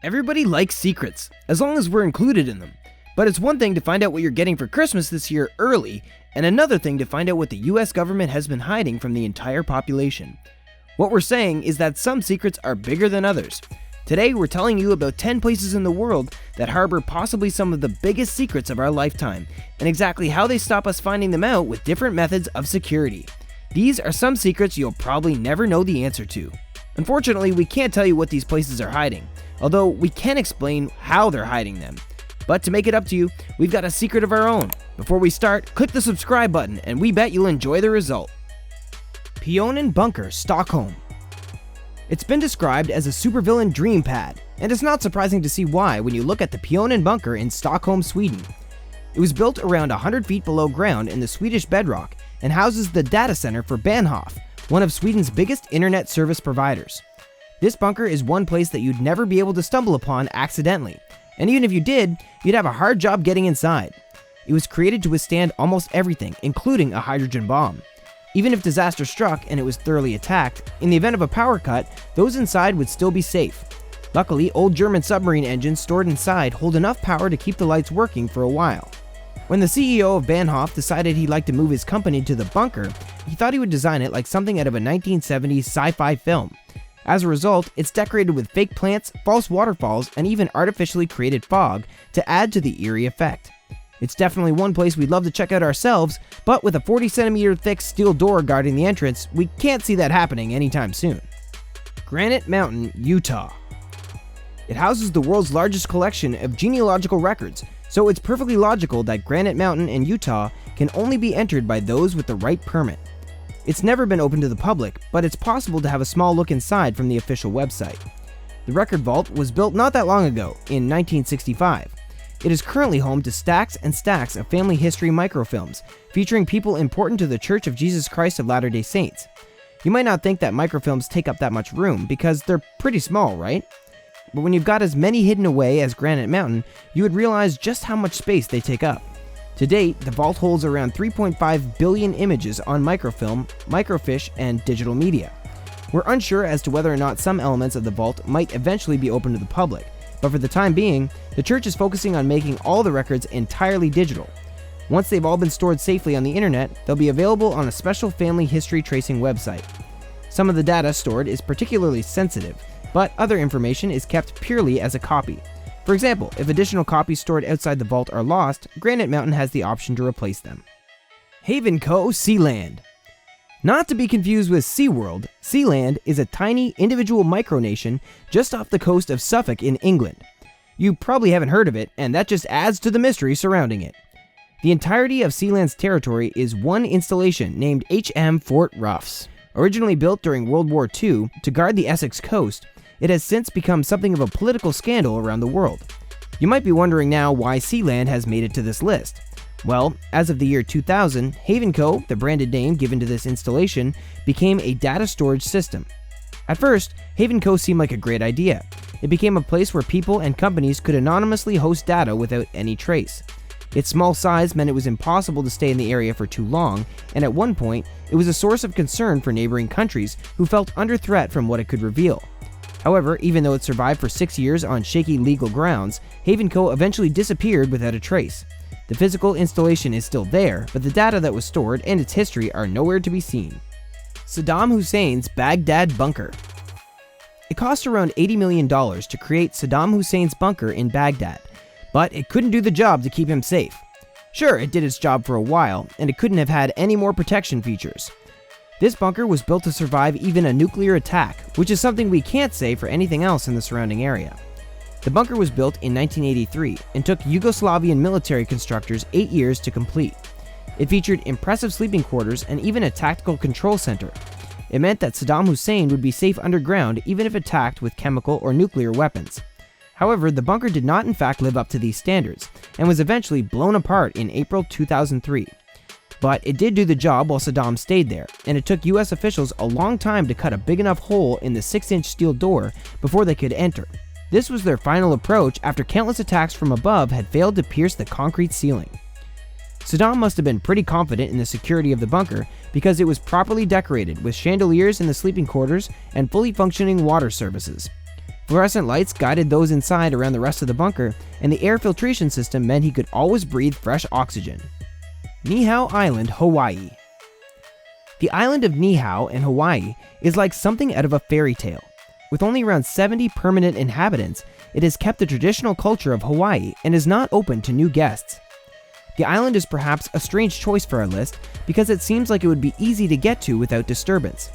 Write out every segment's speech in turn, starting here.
Everybody likes secrets, as long as we're included in them. But it's one thing to find out what you're getting for Christmas this year early, and another thing to find out what the US government has been hiding from the entire population. What we're saying is that some secrets are bigger than others. Today we're telling you about 10 places in the world that harbor possibly some of the biggest secrets of our lifetime, and exactly how they stop us finding them out with different methods of security. These are some secrets you'll probably never know the answer to. Unfortunately, we can't tell you what these places are hiding, although we can explain how they're hiding them. But to make it up to you, we've got a secret of our own. Before we start, click the subscribe button and we bet you'll enjoy the result. Pionen Bunker, Stockholm. It's been described as a supervillain dream pad, and it's not surprising to see why when you look at the Pionen Bunker in Stockholm, Sweden. It was built around 100 feet below ground in the Swedish bedrock and houses the data center for Bahnhof, one of Sweden's biggest internet service providers. This bunker is one place that you'd never be able to stumble upon accidentally, and even if you did, you'd have a hard job getting inside. It was created to withstand almost everything, including a hydrogen bomb. Even if disaster struck and it was thoroughly attacked, in the event of a power cut, those inside would still be safe. Luckily, old German submarine engines stored inside hold enough power to keep the lights working for a while. When the CEO of Bahnhof decided he'd like to move his company to the bunker, he thought he would design it like something out of a 1970s sci-fi film. As a result, it's decorated with fake plants, false waterfalls, and even artificially created fog to add to the eerie effect. It's definitely one place we'd love to check out ourselves, but with a 40-centimeter thick steel door guarding the entrance, we can't see that happening anytime soon. Granite Mountain, Utah. It houses the world's largest collection of genealogical records, so it's perfectly logical that Granite Mountain in Utah can only be entered by those with the right permit. It's never been open to the public, but it's possible to have a small look inside from the official website. The record vault was built not that long ago, in 1965. It is currently home to stacks and stacks of family history microfilms, featuring people important to the Church of Jesus Christ of Latter-day Saints. You might not think that microfilms take up that much room, because they're pretty small, right? But when you've got as many hidden away as Granite Mountain, you would realize just how much space they take up. To date, the vault holds around 3.5 billion images on microfilm, microfiche, and digital media. We're unsure as to whether or not some elements of the vault might eventually be open to the public, but for the time being, the church is focusing on making all the records entirely digital. Once they've all been stored safely on the internet, they'll be available on a special family history tracing website. Some of the data stored is particularly sensitive, but other information is kept purely as a copy. For example, if additional copies stored outside the vault are lost, Granite Mountain has the option to replace them. HavenCo, Sealand. Not to be confused with SeaWorld, Sealand is a tiny individual micronation just off the coast of Suffolk in England. You probably haven't heard of it, and that just adds to the mystery surrounding it. The entirety of Sealand's territory is one installation named Fort Ruffs. Originally built during World War II to guard the Essex coast, it has since become something of a political scandal around the world. You might be wondering now why Sealand has made it to this list. Well, as of the year 2000, HavenCo, the branded name given to this installation, became a data storage system. At first, HavenCo seemed like a great idea. It became a place where people and companies could anonymously host data without any trace. Its small size meant it was impossible to stay in the area for too long, and at one point, it was a source of concern for neighboring countries who felt under threat from what it could reveal. However, even though it survived for 6 years on shaky legal grounds, HavenCo eventually disappeared without a trace. The physical installation is still there, but the data that was stored and its history are nowhere to be seen. Saddam Hussein's Baghdad Bunker. It cost around $80 million to create Saddam Hussein's bunker in Baghdad, but it couldn't do the job to keep him safe. Sure, it did its job for a while, and it couldn't have had any more protection features. This bunker was built to survive even a nuclear attack, which is something we can't say for anything else in the surrounding area. The bunker was built in 1983 and took Yugoslavian military constructors 8 years to complete. It featured impressive sleeping quarters and even a tactical control center. It meant that Saddam Hussein would be safe underground even if attacked with chemical or nuclear weapons. However, the bunker did not in fact live up to these standards and was eventually blown apart in April 2003. But it did do the job while Saddam stayed there, and it took US officials a long time to cut a big enough hole in the 6-inch steel door before they could enter. This was their final approach after countless attacks from above had failed to pierce the concrete ceiling. Saddam must have been pretty confident in the security of the bunker because it was properly decorated with chandeliers in the sleeping quarters and fully functioning water services. Fluorescent lights guided those inside around the rest of the bunker, and the air filtration system meant he could always breathe fresh oxygen. Niihau Island, Hawaii. The island of Niihau in Hawaii is like something out of a fairy tale. With only around 70 permanent inhabitants, it has kept the traditional culture of Hawaii and is not open to new guests. The island is perhaps a strange choice for our list because it seems like it would be easy to get to without disturbance.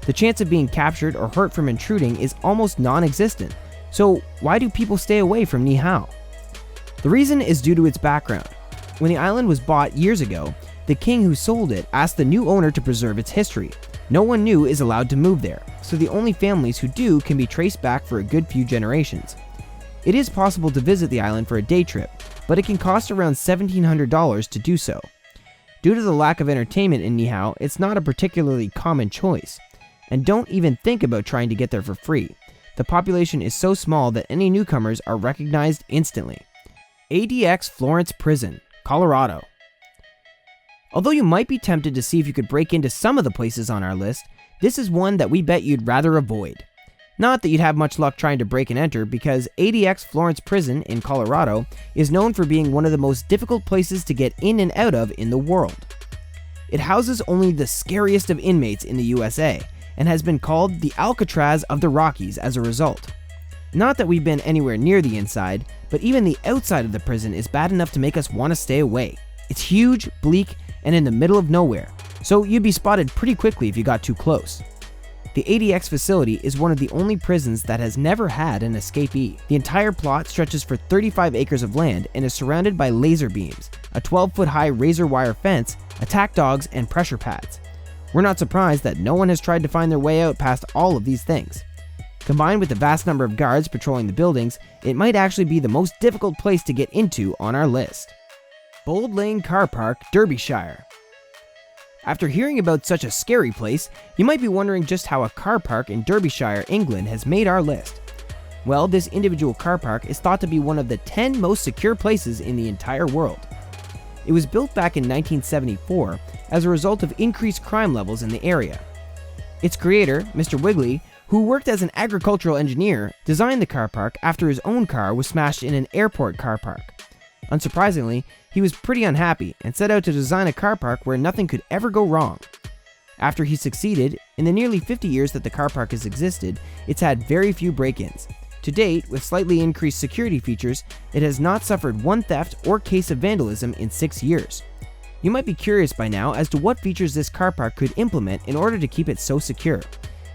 The chance of being captured or hurt from intruding is almost non-existent, so why do people stay away from Niihau? The reason is due to its background. When the island was bought years ago, the king who sold it asked the new owner to preserve its history. No one new is allowed to move there, so the only families who do can be traced back for a good few generations. It is possible to visit the island for a day trip, but it can cost around $1,700 to do so. Due to the lack of entertainment in Niihau, it's not a particularly common choice. And don't even think about trying to get there for free. The population is so small that any newcomers are recognized instantly. ADX Florence Prison, Colorado. Although you might be tempted to see if you could break into some of the places on our list, this is one that we bet you'd rather avoid. Not that you'd have much luck trying to break and enter, because ADX Florence Prison in Colorado is known for being one of the most difficult places to get in and out of in the world. It houses only the scariest of inmates in the USA, and has been called the ALCATRAZ of the Rockies as a result. Not that we've been anywhere near the inside, but even the outside of the prison is bad enough to make us want to stay away. It's huge, bleak, and in the middle of nowhere, so you'd be spotted pretty quickly if you got too close. The ADX facility is one of the only prisons that has never had an escapee. The entire plot stretches for 35 acres of land and is surrounded by laser beams, a 12-foot high razor wire fence, attack dogs, and pressure pads. We're not surprised that no one has tried to find their way out past all of these things. Combined with the vast number of guards patrolling the buildings, it might actually be the most difficult place to get into on our list. Bold Lane Car Park, Derbyshire. After hearing about such a scary place, you might be wondering just how a car park in Derbyshire, England has made our list. Well, this individual car park is thought to be one of the 10 most secure places in the entire world. It was built back in 1974 as a result of increased crime levels in the area. Its creator, Mr. Wigley, who worked as an agricultural engineer, designed the car park after his own car was smashed in an airport car park. Unsurprisingly, he was pretty unhappy and set out to design a car park where nothing could ever go wrong. After he succeeded, in the nearly 50 years that the car park has existed, it's had very few break-ins. To date, with slightly increased security features, it has not suffered one theft or case of vandalism in 6 years. You might be curious by now as to what features this car park could implement in order to keep it so secure.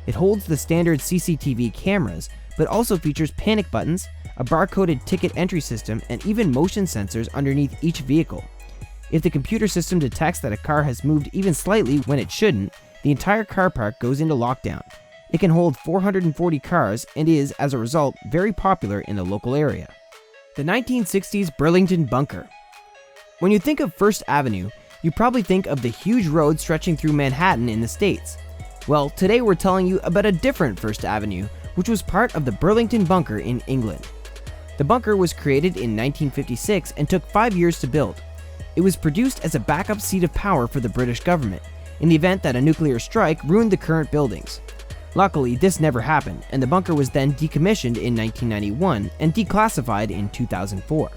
It holds the standard CCTV cameras, but also features panic buttons, a barcoded ticket entry system, and even motion sensors underneath each vehicle. If the computer system detects that a car has moved even slightly when it shouldn't, the entire car park goes into lockdown. It can hold 440 cars and is, as a result, very popular in the local area. The 1960s Burlington Bunker. When you think of First Avenue, you probably think of the huge road stretching through Manhattan in the States. Well, today we're telling you about a different First Avenue, which was part of the Burlington Bunker in England. The bunker was created in 1956 and took 5 years to build. It was produced as a backup seat of power for the British government, in the event that a nuclear strike ruined the current buildings. Luckily, this never happened, and the bunker was then decommissioned in 1991 and declassified in 2004.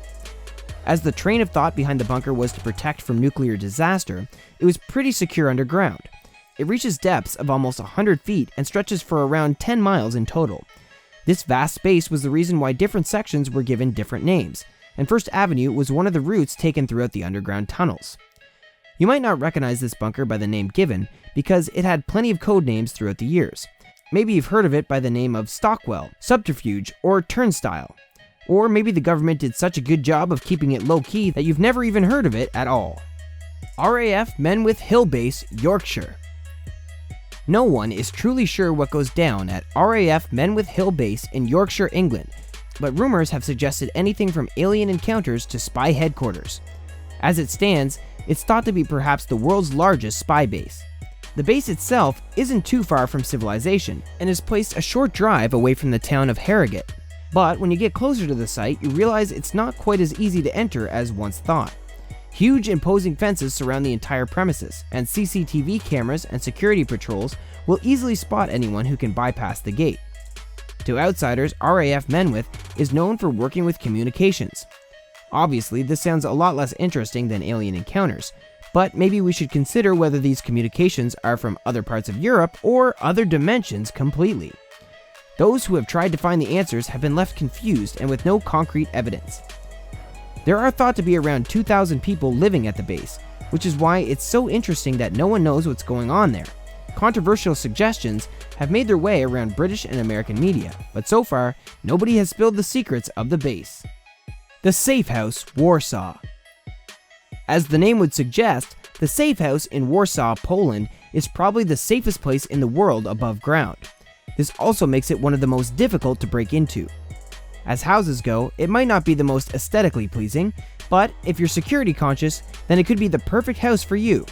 As the train of thought behind the bunker was to protect from nuclear disaster, it was pretty secure underground. It reaches depths of almost 100 feet and stretches for around 10 miles in total. This vast space was the reason why different sections were given different names, and First Avenue was one of the routes taken throughout the underground tunnels. You might not recognize this bunker by the name given, because it had plenty of code names throughout the years. Maybe you've heard of it by the name of Stockwell, Subterfuge, or Turnstile. Or maybe the government did such a good job of keeping it low-key that you've never even heard of it at all. RAF Menwith Hill Base, Yorkshire. No one is truly sure what goes down at RAF Menwith Hill Base in Yorkshire, England, but rumors have suggested anything from alien encounters to spy headquarters. As it stands, it's thought to be perhaps the world's largest spy base. The base itself isn't too far from civilization and is placed a short drive away from the town of Harrogate. But when you get closer to the site, you realize it's not quite as easy to enter as once thought. Huge imposing fences surround the entire premises, and CCTV cameras and security patrols will easily spot anyone who can bypass the gate. To outsiders, RAF Menwith is known for working with communications. Obviously, this sounds a lot less interesting than alien encounters, but maybe we should consider whether these communications are from other parts of Europe or other dimensions completely. Those who have tried to find the answers have been left confused and with no concrete evidence. There are thought to be around 2,000 people living at the base, which is why it's so interesting that no one knows what's going on there. Controversial suggestions have made their way around British and American media, but so far, nobody has spilled the secrets of the base. The Safe House, Warsaw. As the name would suggest, the Safe House in Warsaw, Poland is probably the safest place in the world above ground. This also makes it one of the most difficult to break into. As houses go, it might not be the most aesthetically pleasing, but if you're security conscious, then it could be the perfect house for you.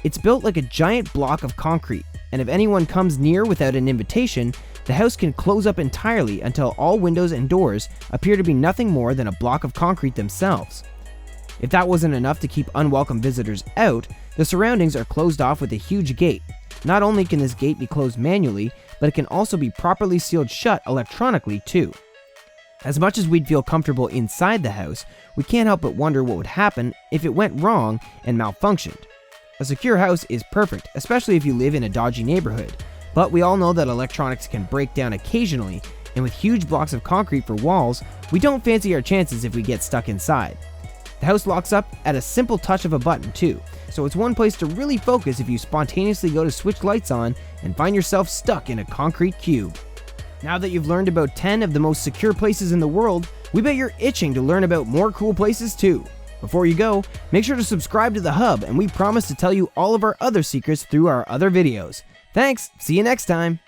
It's built like a giant block of concrete, and if anyone comes near without an invitation, the house can close up entirely until all windows and doors appear to be nothing more than a block of concrete themselves. If that wasn't enough to keep unwelcome visitors out, the surroundings are closed off with a huge gate. Not only can this gate be closed manually, but it can also be properly sealed shut electronically too. As much as we'd feel comfortable inside the house, we can't help but wonder what would happen if it went wrong and malfunctioned. A secure house is perfect, especially if you live in a dodgy neighborhood, but we all know that electronics can break down occasionally, and with huge blocks of concrete for walls, we don't fancy our chances if we get stuck inside. The house locks up at a simple touch of a button too, so it's one place to really focus if you spontaneously go to switch lights on and find yourself stuck in a concrete cube. Now that you've learned about 10 of the most secure places in the world, we bet you're itching to learn about more cool places too. Before you go, make sure to subscribe to the Hub, and we promise to tell you all of our other secrets through our other videos. Thanks, see you next time!